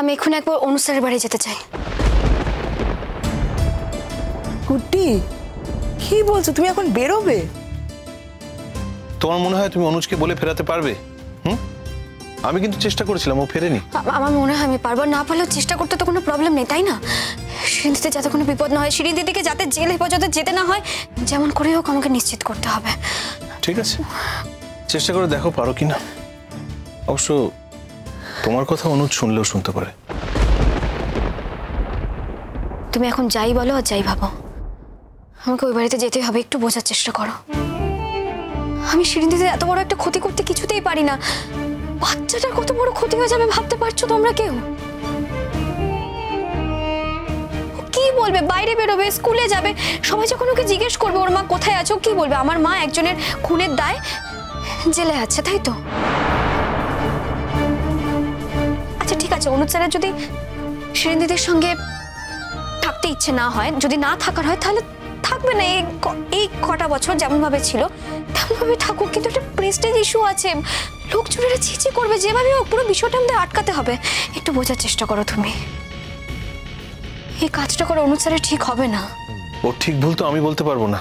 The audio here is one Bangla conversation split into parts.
আমি এখন একবার অনুসারের বাড়ি যেতে চাই। গুড্ডি, কি বলছো? তুমি এখন বেরোবে? তোমার মনে হয় তুমি অনুজকে বলে ফেরাতে পারবে? আমি কিন্তু চেষ্টা করেছিলাম, ও ফেরেনি। আমার মনে হয় আমি পারবো, না পারলেও চেষ্টা করতে তো কোনো প্রবলেম নেই, তাই না? শিরিন দিদির যাতে কোনো বিপদ না হয়, শিরিন দিদিকে যাতে জেল হেফাজতে যেতে না হয়, যেমন করে হোক আমাকে নিশ্চিত করতে হবে। ঠিক আছে, চেষ্টা করে দেখো পারো কিনা। অবশ্য তোমার কথা অনুজ শুনলেও শুনতে পারে। তুমি এখন যাই বলো আর যাই ভাবো, আমাকে ওই বাড়িতে যেতেই হবে। একটু বোঝার চেষ্টা করো, আমি শিরিন দিদির এত বড় একটা ক্ষতি করতে কিছুতেই পারি না। বাচ্চাটার কত বড় ক্ষতি হয়ে যাবে ভাবতে পারছো তোমরা কেউ? কি বলবে? বাইরে বেরোবে, স্কুলে যাবে, সবাই যখন ওকে জিজ্ঞেস করবে ওর মা কোথায় আছে, কি বলবে? আমার মা একজনের খুনের দায় জেলে আছে, তাই তো? আচ্ছা ঠিক আছে, অনুজ স্যারের যদি শিরিন দিদির সঙ্গে থাকতে ইচ্ছে না হয়, যদি না থাকার হয়, তাহলে থাকবে না। এই কটা বছর যেমন ভাবে ছিল তেমন ভাবে থাকুক, কিন্তু একটা প্রেস্টিজ ইস্যু আছে, লোকজনেরা ছিচি করবে, যেভাবে হোক পুরো বিষয়টা আমাদের আটকাতে হবে। একটু বোঝার চেষ্টা করো তুমি, এই কাজটা করে অনুজ স্যারের ঠিক হবে না। ও ঠিক ভুল তো আমি বলতে পারবো না।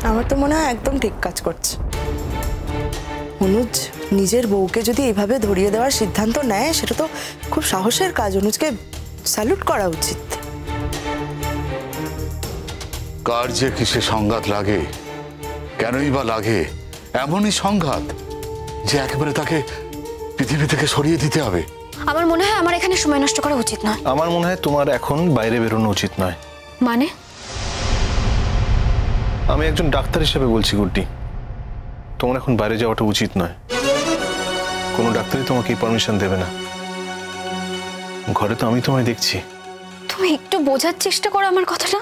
আমার তো মনে হয় একদম ঠিক কাজ করছে। অনুজ নিজের বউকে যদি এইভাবে ধরিয়ে দেওয়ার সিদ্ধান্ত নেয়, সেটা তো খুব সাহসের কাজ। অনুজকে স্যালুট করা উচিত। কার যে কিসে সংঘাত লাগে, কেনই বা লাগে? এমনই সংঘাত যে একেবারে তাকে পৃথিবী থেকে সরিয়ে দিতে হবে। আমার মনে হয় আমার এখানে সময় নষ্ট করা উচিত নয়। আমার মনে হয় তোমার এখন বাইরে বেরোনো উচিত নয়। মানে? আমি একজন ডাক্তার হিসেবে বলছি গুড্ডি, তোমার এখন বাইরে যাওয়াটা উচিত নয়। কোনো ডাক্তারই তোমাকে পারমিশন দেবে না। ঘরে তো আমি তোমায় দেখছি। তুমি একটু বোঝার চেষ্টা করো আমার কথাটা।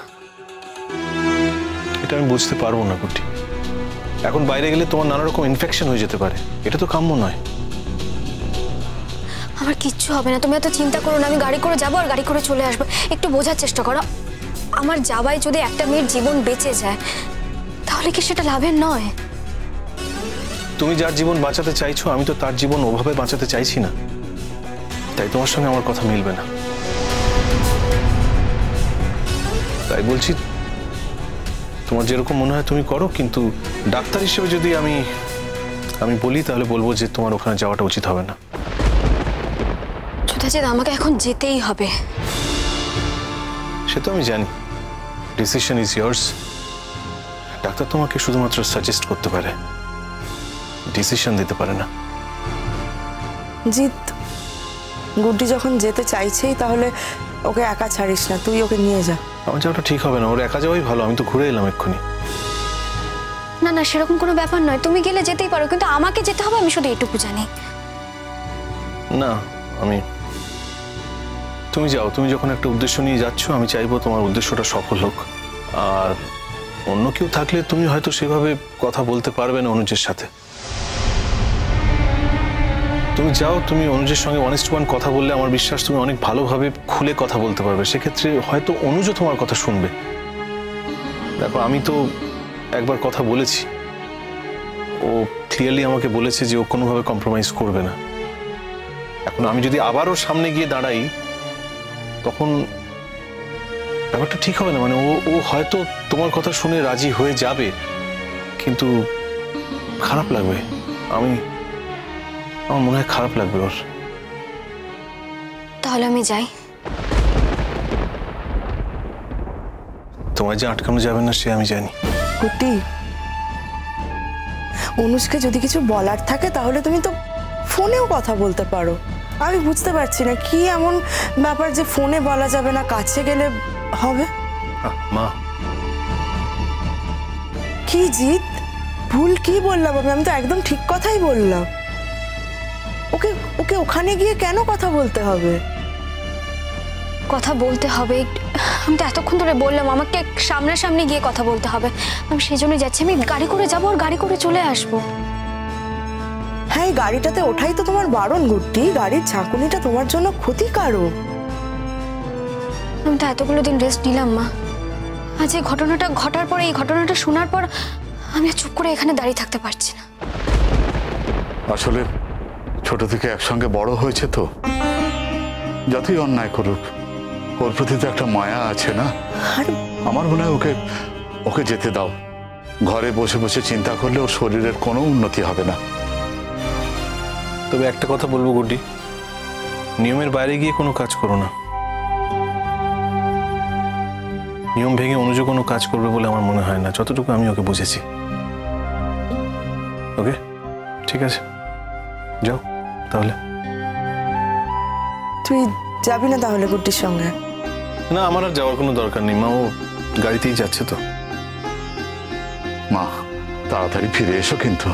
এটা আমি বুঝতে পারবো না গুড্ডি। এখন বাইরে গেলে তোমার নানা রকম ইনফেকশন হয়ে যেতে পারে, এটা তো কাম্য নয়। আমার কিচ্ছু হবে না, তুমি এত চিন্তা করো না। আমি গাড়ি করে যাবো আর গাড়ি করে চলে আসবো। একটু বোঝার চেষ্টা করো, আমার যাওয়ায় যদি একটা মেয়ের জীবন বেঁচে যায়, তাহলে কি সেটা লাভের নয়? তুমি যার জীবন বাঁচাতে চাইছো, আমি তো তার জীবন ওভাবে বাঁচাতে চাইছি না, তাই তোমার সঙ্গে আমার কথা মিলবে না। তাই বলছি, তোমার যেরকম মনে হয় তুমি করো, কিন্তু ডাক্তার হিসেবে যদি আমি বলি, তাহলে বলবো যে তোমার ওখানে যাওয়াটা উচিত হবে না। সুধাজিৎ, আমাকে এখন যেতেই হবে। সে তো আমি জানি, ডিসিশন ইজ ইয়ার্স। ডাক্তার তোমাকে শুধুমাত্র সাজেস্ট করতে পারে, ডিসিশন দিতে পারে না। জিৎ, গুড্ডি যখন যেতে চাইছেই, তাহলে ওকে একা ছাড়িস না, তুই ওকে নিয়ে যা। আমার যাওয়াটা ঠিক হবে না, ওর একা যাওয়াই ভালো। আমি তো ঘুরে এলাম এক্ষুনি। না না, সেরকম কোনো ব্যাপার নয়, তুমি গেলে যেতেই পারো, কিন্তু আমাকে যেতে হবে, আমি শুধু এটুকু জানি। না, তুমি যাও। তুমি যখন একটা উদ্দেশ্য নিয়ে যাচ্ছ, আমি চাইবো তোমার উদ্দেশ্যটা সফল হোক। আর অন্য কেউ থাকলে তুমি হয়তো সেভাবে কথা বলতে পারবে না অনুজের সাথে। তুমি যাও, তুমি অনুজের সঙ্গে ওয়ান টু ওয়ান কথা বললে আমার বিশ্বাস তুমি অনেক ভালোভাবে খুলে কথা বলতে পারবে। সেক্ষেত্রে হয়তো অনুজও তোমার কথা শুনবে। দেখো, আমি তো একবার কথা বলেছি, ও ক্লিয়ারলি আমাকে বলেছে যে ও কোনোভাবে কম্প্রোমাইজ করবে না। এখন আমি যদি আবারও সামনে গিয়ে দাঁড়াই, তখন ব্যাপারটা ঠিক হবে না। মানে ও হয়তো তোমার কথা শুনে রাজি হয়ে যাবে, কিন্তু খারাপ লাগবে। আমার মনে হয় খারাপ লাগবে ওর। তাহলে আমি যাই। তোমার যে আটকানো যাবে না সে আমি জানি। গুড্ডি, অনুজকে যদি কিছু বলার থাকে, তাহলে তুমি তো ফোনেও কথা বলতে পারো। আমি বুঝতে পারছি না কি এমন ব্যাপার যে ফোনে বলা যাবে না, কাছে গেলে হবে। মা, কি জিৎ, ভুল কি বললাম আমি তো একদম ঠিক কথাই বললাম। ওকে ওকে ওখানে গিয়ে কেন কথা বলতে হবে? কথা বলতে হবে, আমি তো এতক্ষণ ধরে বললাম আমাকে সামনাসামনি গিয়ে কথা বলতে হবে। আমি সেই জন্য যাচ্ছি, আমি গাড়ি করে যাবো আর গাড়ি করে চলে আসবো। হ্যাঁ, এই গাড়িটাতে ওঠাই তো তোমার বারণ গুড্ডি। গাড়ির ঝাঁকুনিটা তোমার জন্য ক্ষতিকারক। আমি তো এতগুলো দিন রেস্ট নিলাম মা। আজ এই ঘটনাটা ঘটার পর, এই ঘটনাটা শোনার পর আমি আর চুপ করে এখানে দাঁড়িয়ে থাকতে পারছি না। আসলে ছোট থেকে একসঙ্গে বড় হয়েছে তো, যতই অন্যায় করুক, ওর প্রতি তো একটা মায়া আছে না? আরে আমার মনে হয় ওকে ওকে যেতে দাও। ঘরে বসে বসে চিন্তা করলে ওর শরীরের কোনো উন্নতি হবে না। তবে একটা কথা বলবো গুড্ডি, নিয়মের বাইরে গিয়ে কোনো কাজ করো না। নিয়ম ভেঙে অনুজ কোনো কাজ করবে বলে আমার মনে হয় না, যতটুকু আমি ওকে বুঝেছি। ওকে, ঠিক আছে, যাও তাহলে। তুই যাবি না তাহলে গুড্ডির সঙ্গে? না, আমার আর যাওয়ার কোনো দরকার নেই মা, ও গাড়িতেই যাচ্ছে তো। মা, তাড়াতাড়ি ফিরে এসো কিন্তু।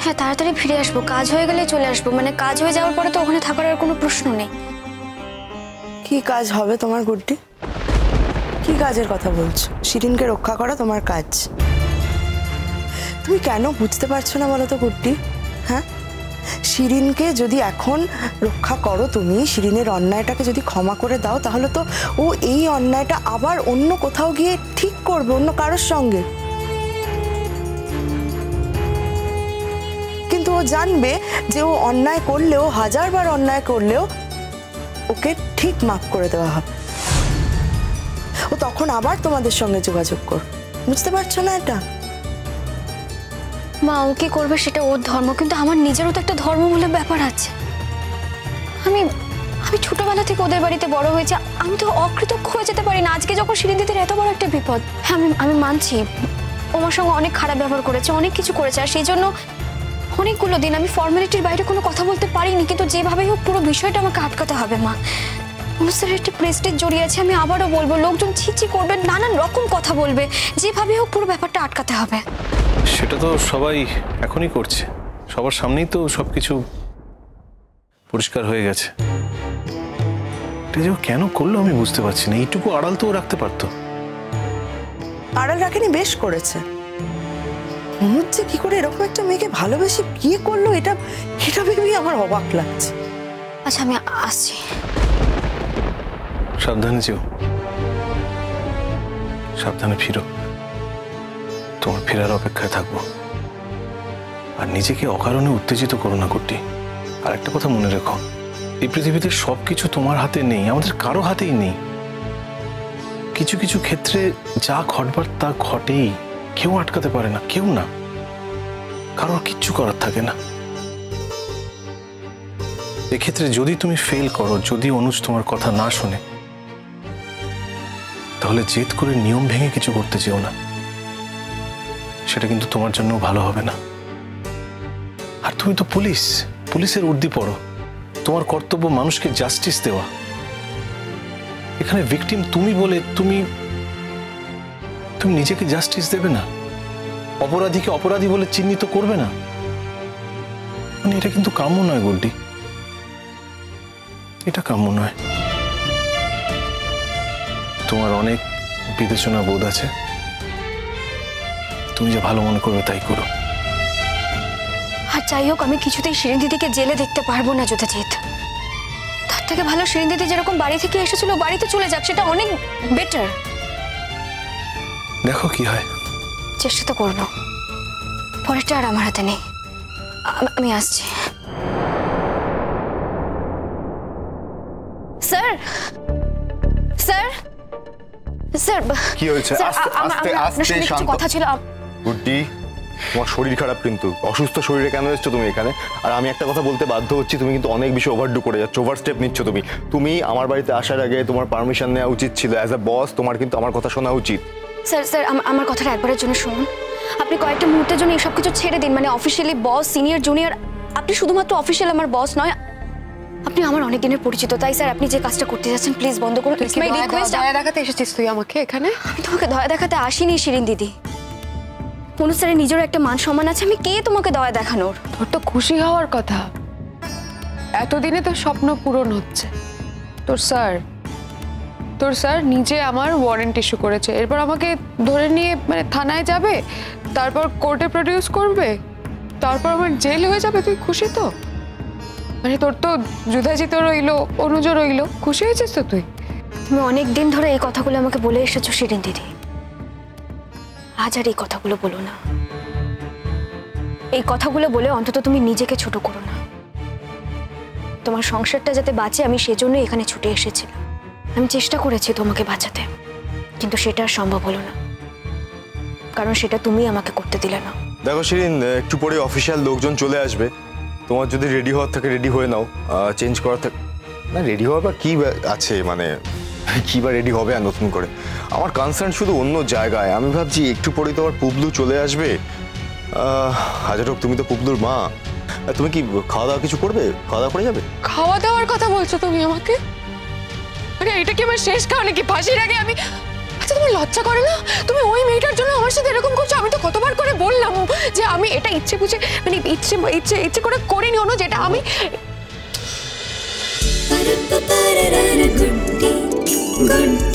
হ্যাঁ, তাড়াতাড়ি ফিরে আসবো, কাজ হয়ে গেলে চলে আসবো। মানে কাজ হয়ে যাওয়ার পরে তো ওখানে থাকার আর কোনো প্রশ্ন নেই। কি কাজ হবে তোমার গুড্ডি? কি কাজের কথা বলছো? শিরিনকে রক্ষা করা তোমার কাজ। তুমি কেন বুঝতে পারছো না বলো তো গুড্ডি? হ্যাঁ, শিরিনকে যদি এখন রক্ষা করো তুমি, শিরিনের অন্যায়টাকে যদি ক্ষমা করে দাও, তাহলে তো ও এই অন্যায়টা আবার অন্য কোথাও গিয়ে ঠিক করবে, অন্য কারোর সঙ্গে। কিন্তু ও জানবে যে ও অন্যায় করলেও, হাজারবার অন্যায় করলেও ওকে ঠিক মাফ করে দেওয়া হবে। ও তখন আবার তোমাদের সঙ্গে যোগাযোগ কর। বুঝতে পারছো না এটা? মা, ও কি করবে সেটা ওর ধর্ম, কিন্তু আমার নিজেরও তো একটা ধর্ম বলে ব্যাপার আছে। আমি আমি ছোটবেলা থেকে ওদের বাড়িতে বড় হয়েছে, আমি তো অকৃতজ্ঞ হয়ে যেতে পারি না। আজকে যখন শিরিন দিদির এত বড় একটা বিপদ, হ্যাঁ আমি মানছি ও আমার সঙ্গে অনেক খারাপ ব্যবহার করেছে, অনেক কিছু করেছে, আর সেই জন্য অনেকগুলো দিন আমি ফর্মালিটির বাইরে কোনো কথা বলতে পারিনি। কিন্তু যেভাবেই হোক পুরো বিষয়টা আমাকে আটকাতে হবে মা। অনুষ্ঠানের একটা প্রেস্টিজ জড়িয়ে আছে, আমি আবারও বলবো, লোকজন ছিচি করবে, নানান রকম কথা বলবে, যেভাবে হোক পুরো ব্যাপারটা আটকাতে হবে। সেটা তো সবাই এখনই করছে, সবার সামনেই তো সবকিছু পরিষ্কার হয়ে গেছে। এটা যে ও কেন করলো আমি বুঝতে পারছি না। এইটুকু আড়াল তো ও রাখতে পারতো। আড়াল রাখেনি, বেশ করেছে। অনুজ যে কি করে এরকম একটা মেয়েকে ভালোবেসে বিয়ে করলো, এটা ভেবেই আমার অবাক লাগছে। আচ্ছা, আমি আসছি। সাবধানে যেও, সাবধানে ফিরো। তোমার ফেরার অপেক্ষায় থাকবো। আর নিজেকে অকারণে উত্তেজিত করো না গুড্ডি। আর একটা কথা মনে রেখো, এই পৃথিবীতে সবকিছু তোমার হাতে নেই, আমাদের কারো হাতেই নেই। কিছু কিছু ক্ষেত্রে যা ঘটবার তা ঘটেই, কেউ আটকাতে পারে না, কেউ না, কারোর কিচ্ছু করার থাকে না। এক্ষেত্রে যদি তুমি ফেল করো, যদি অনুজ তোমার কথা না শোনে, তাহলে জেদ করে নিয়ম ভেঙে কিছু করতে চেও না। সেটা কিন্তু তোমার জন্য ভালো হবে না। আর তুমি তো পুলিশ, পুলিশের ঊর্ধ্বে পড়ো। তোমার কর্তব্য মানুষকে জাস্টিস দেওয়া। এখানে ভিকটিম তুমি বলে তুমি নিজেকে জাস্টিস দেবে না, অপরাধীকে অপরাধী বলে চিহ্নিত করবে না। মানে এটা কিন্তু কাম্য নয় গুড্ডি, এটা কাম্য নয়। তোমার অনেক বিবেচনা বোধ আছে, তুমি যা ভালো মনে করবে তাই করো। আর যাই হোক, আমি কিছুতেই শিরিন দিদিকে জেলে দেখতে পারবো না যথাচিত। তার থেকে ভালো শিরিন দিদি যেরকম বাড়ি থেকে এসেছিল বাড়িতে চলে যাক, সেটা অনেক বেটার। দেখো কি হয়। চেষ্টা তো করবো, পরেরটা আর আমার হাতে নেই। আমি আসছি। স্যার, স্যার, স্যার, কি হয়েছে? আস্তে আস্তে শান্ত। কথা ছিল। গুড্ডি, তোমার শরীর খারাপ কিন্তু। অসুস্থ শরীরে কেন এসছো তুমি এখানে? আর আমি একটা কথা বলতে বাধ্য হচ্ছি, তুমি কিন্তু অনেক বেশি ওভারডু করে যাচ্ছ, ওভার স্টেপ নিচ্ছ তুমি। তুমি আমার বাড়িতে আসার আগে তোমার পারমিশন নেওয়া উচিত ছিল। অ্যাজ এ বস তোমার কিন্তু আমার কথা শোনা উচিত। স্যার, স্যার, আমার কথাটা একবারের জন্য শুনুন। আপনি কয়েকটা মুহূর্তের জন্য এসব কিছু ছেড়ে দিন। মানে অফিসিয়ালি বস, সিনিয়র, জুনিয়র, আপনি শুধুমাত্র অফিসিয়াল আমার বস নয়, আপনি আমার অনেক দিনের পরিচিত। তাই স্যার, আপনি যে কাজটা করতে যাচ্ছেন প্লিজ বন্ধ করুন। It's my request. দয়া দেখাতে এসেছিস তুই আমাকে এখানে? আমি তোমাকে দয়া দেখাতে আসিনি শিরিন দিদি। অনুজ স্যারের নিজেরও একটা মান সম্মান আছে, আমি কে তোমাকে দয়া দেখানোর? তোর তো খুশি হওয়ার কথা, এতদিনে তোর স্বপ্ন পূরণ হচ্ছে। তোর স্যার নিজে আমার ওয়ারেন্ট ইস্যু করেছে। এরপর আমাকে ধরে নিয়ে মানে থানায় যাবে, তারপর কোর্টে প্রডিউস করবে, তারপর আমার জেল হয়ে যাবে। তুই খুশি তো? মানে তোর তো যুধাজিত রইলো, অনুজ রইলো, খুশি হয়েছিস তো তুই? তুমি অনেক দিন ধরে এই কথাগুলো আমাকে বলে এসেছো শিরিন দিদি, আজ আর এই কথাগুলো বলো না। এই কথাগুলো বলে অন্তত তুমি নিজেকে ছোট করো না। তোমার সংসারটা যাতে বাঁচে আমি সেজন্য এখানে ছুটে এসেছিলাম। আমি চেষ্টা করেছি তোমাকে বাঁচাতে, কিন্তু সেটা আর সম্ভব হলো না, কারণ সেটা তুমি আমাকে করতে দিলে না। দেখো শিরিন, একটু পরে অফিসিয়াল লোকজন চলে আসবে, তোমার যদি রেডি হওয়ার থাকে রেডি হয়ে নাও, চেঞ্জ করার থাকে না, রেডি হওয়ার বা কী আছে, মানে কী বা রেডি হবে আর নতুন করে। আমার কনসার্ন শুধু অন্য জায়গায়। আমি ভাবছি একটু পরেই তো আবার পুবলু চলে আসবে। হাজার হোক তুমি তো পুবলুর মা, তুমি কি খাওয়া দাওয়া কিছু করবে? খাওয়া দাওয়া করে যাবে? খাওয়া দাওয়ার কথা বলছো তুমি আমাকে? আরে এটা কি আমার শেষ খাওয়া নাকি ফাঁসির আগে আমি? আচ্ছা তোমার লজ্জা করে না? তুমি ওই মেয়েটার জন্য আমার সাথে এরকম করছো? আমি তো কতবার করে বললাম যে আমি এটা ইচ্ছে বুঝে, মানে ইচ্ছে ইচ্ছে ইচ্ছে করে করিনি, অনু, যেটা আমি गुड्डी गुड